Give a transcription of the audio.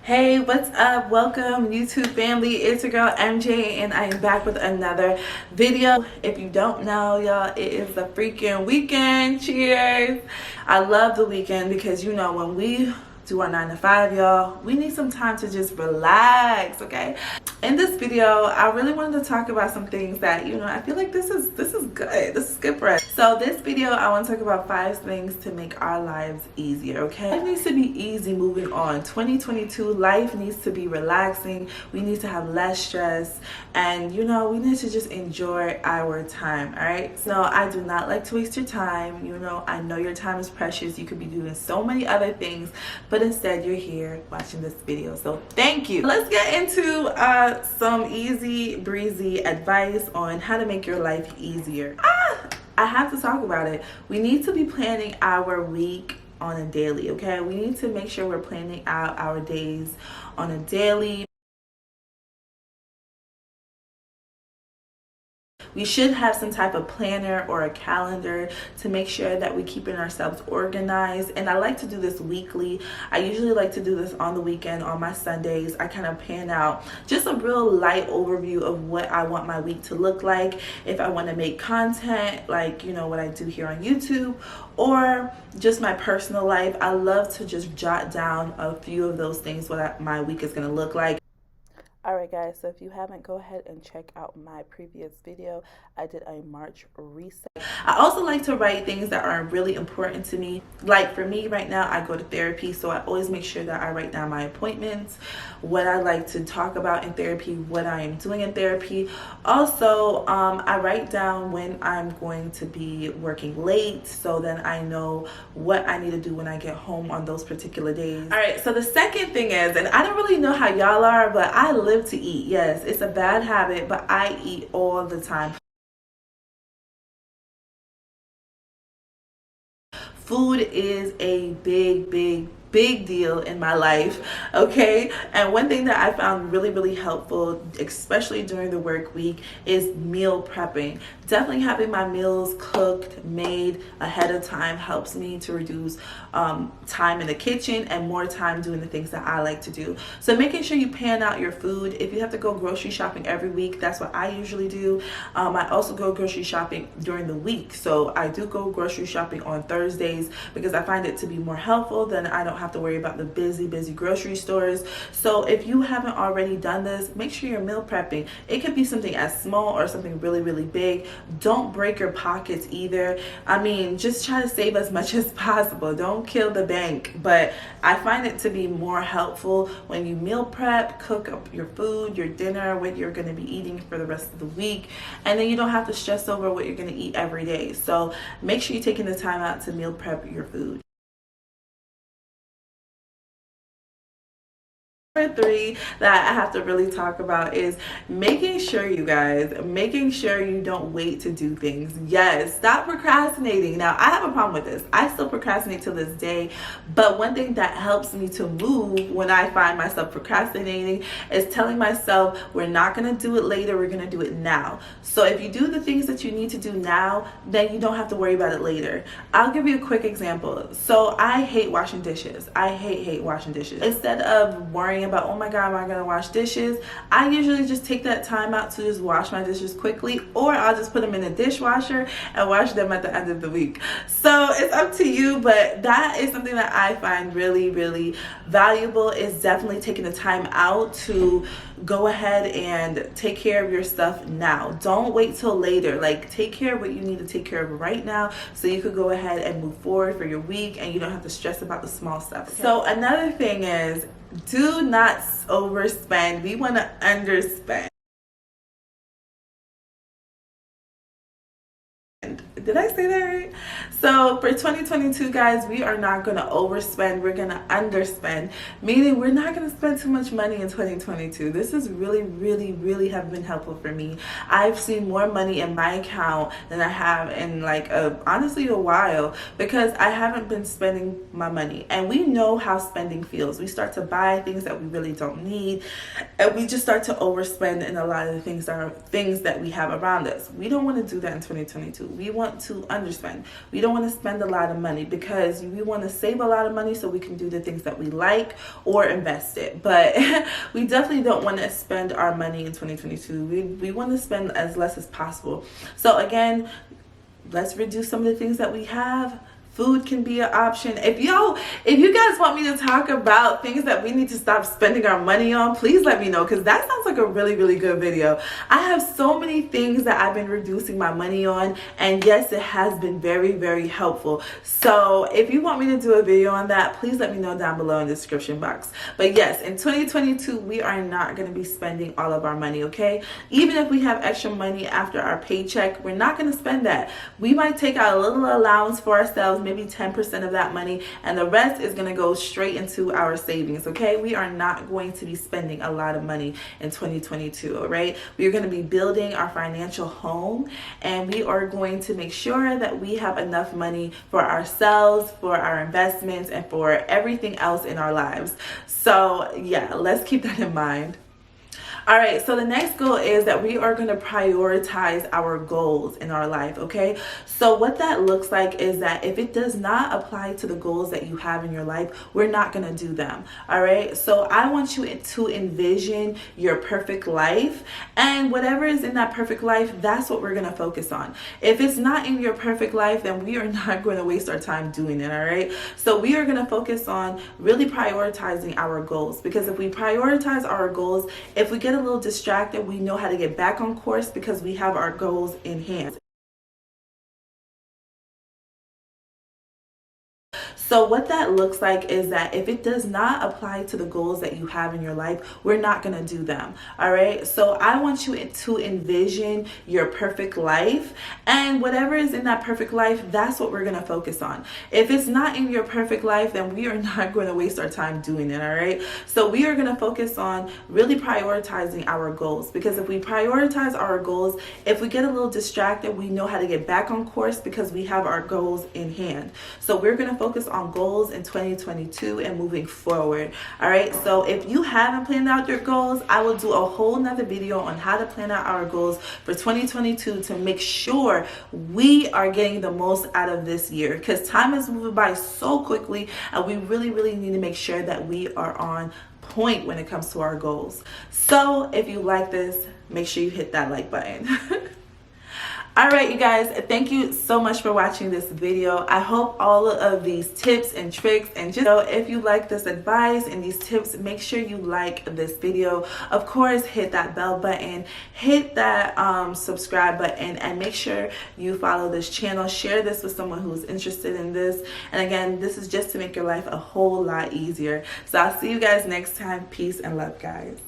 Hey, what's up? Welcome, YouTube family. It's your girl MJ, and I am back with another video. If you don't know, y'all, it is the freaking weekend. Cheers! I love the weekend because when we do our 9 to 5, y'all, we need some time to just relax, okay? In this video, I really wanted to talk about some things that I feel like this is good. This is good for us. So this video, I want to talk about 5 things to make our lives easier, okay? Life needs to be easy moving on. 2022, life needs to be relaxing. We need to have less stress, and we need to just enjoy our time. All right, so I do not like to waste your time. I know your time is precious. You could be doing so many other things, but instead you're here watching this video, so thank you. Let's get into some easy breezy advice on how to make your life easier. I have to talk about it. We need to be planning our week on a daily, okay? We need to make sure we're planning out our days on a daily. We should have some type of planner or a calendar to make sure that we're keeping ourselves organized. And I like to do this weekly. I usually like to do this on the weekend, on my Sundays. I kind of pan out just a real light overview of what I want my week to look like. If I want to make content, like, what I do here on YouTube, or just my personal life, I love to just jot down a few of those things, what my week is going to look like. Alright guys, so if you haven't, go ahead and check out my previous video. I did a March reset. I also like to write things that are really important to me. Like for me right now, I go to therapy, so I always make sure that I write down my appointments, what I like to talk about in therapy, what I am doing in therapy. Also, I write down when I'm going to be working late, so then I know what I need to do when I get home on those particular days. Alright, so the second thing is, and I don't really know how y'all are, but I live to eat. Yes, it's a bad habit, but I eat all the time. Food is a big deal in my life, okay? And one thing that I found really helpful, especially during the work week, is meal prepping. Definitely having my meals cooked, made ahead of time helps me to reduce time in the kitchen and more time doing the things that I like to do. So making sure you pan out your food. If you have to go grocery shopping every week, that's what I usually do. I also go grocery shopping during the week. So I do go grocery shopping on Thursdays because I find it to be more helpful. Then I don't have to worry about the busy grocery stores. So if you haven't already done this, make sure you're meal prepping. It could be something as small or something really big. Don't break your pockets either. I mean, just try to save as much as possible. Don't kill the bank. But I find it to be more helpful when you meal prep, cook up your food, your dinner, what you're going to be eating for the rest of the week, and then you don't have to stress over what you're going to eat every day. So make sure you're taking the time out to meal prep your food. Number 3 that I have to really talk about is making sure you don't wait to do things. Yes, stop procrastinating. Now, I have a problem with this. I still procrastinate to this day, but one thing that helps me to move when I find myself procrastinating is telling myself, we're not going to do it later, we're going to do it now. So if you do the things that you need to do now, then you don't have to worry about it later. I'll give you a quick example. So I hate washing dishes. I hate washing dishes. Instead of worrying about, oh my god, am I gonna wash dishes, I usually just take that time out to just wash my dishes quickly, or I'll just put them in the dishwasher and wash them at the end of the week. So it's up to you, but that is something that I find really valuable, is definitely taking the time out to go ahead and take care of your stuff now. Don't wait till later. Like, take care of what you need to take care of right now so you could go ahead and move forward for your week and you don't have to stress about the small stuff. Okay? So another thing is, do not overspend. We want to underspend. Did I say that right? So for 2022, guys, we are not going to overspend. We're going to underspend, meaning we're not going to spend too much money in 2022. This is really have been helpful for me. I've seen more money in my account than I have in honestly a while, because I haven't been spending my money. And we know how spending feels. We start to buy things that we really don't need, and we just start to overspend in a lot of the things that we have around us. We don't want to do that in 2022. We want want to underspend. We don't want to spend a lot of money because we want to save a lot of money so we can do the things that we like or invest it. But we definitely don't want to spend our money in 2022. We want to spend as less as possible. So again, let's reduce some of the things that we have. Food can be an option. If you guys want me to talk about things that we need to stop spending our money on, please let me know, because that sounds like a really, really good video. I have so many things that I've been reducing my money on, and yes, it has been very, very helpful. So if you want me to do a video on that, please let me know down below in the description box. But yes, in 2022, we are not going to be spending all of our money, okay? Even if we have extra money after our paycheck, we're not going to spend that. We might take out a little allowance for ourselves, maybe 10% of that money, and the rest is going to go straight into our savings, okay? We are not going to be spending a lot of money in 2022, all right? We are going to be building our financial home, and we are going to make sure that we have enough money for ourselves, for our investments, and for everything else in our lives. So yeah, let's keep that in mind. All right, so the next goal is that we are going to prioritize our goals in our life, okay? So what that looks like is that if it does not apply to the goals that you have in your life, we're not going to do them, all right? So I want you to envision your perfect life, and whatever is in that perfect life, that's what we're going to focus on. If it's not in your perfect life, then we are not going to waste our time doing it, all right? So we are going to focus on really prioritizing our goals, because if we prioritize our goals, if we get a little distracted, we know how to get back on course because we have our goals in hand. So what that looks like is that if it does not apply to the goals that you have in your life, we're not going to do them. All right. So I want you to envision your perfect life, and whatever is in that perfect life, that's what we're going to focus on. If it's not in your perfect life, then we are not going to waste our time doing it. All right. So we are going to focus on really prioritizing our goals, because if we prioritize our goals, if we get a little distracted, we know how to get back on course because we have our goals in hand. So we're going to focus on goals in 2022 and moving forward. All right, so if you haven't planned out your goals, I will do a whole nother video on how to plan out our goals for 2022 to make sure we are getting the most out of this year, because time is moving by so quickly, and we really, really need to make sure that we are on point when it comes to our goals. So if you like this, make sure you hit that like button. All right, you guys, thank you so much for watching this video. I hope all of these tips and tricks, and just if you like this advice and these tips, make sure you like this video. Of course, hit that bell button, hit that subscribe button, and make sure you follow this channel. Share this with someone who's interested in this. And again, this is just to make your life a whole lot easier. So I'll see you guys next time. Peace and love, guys.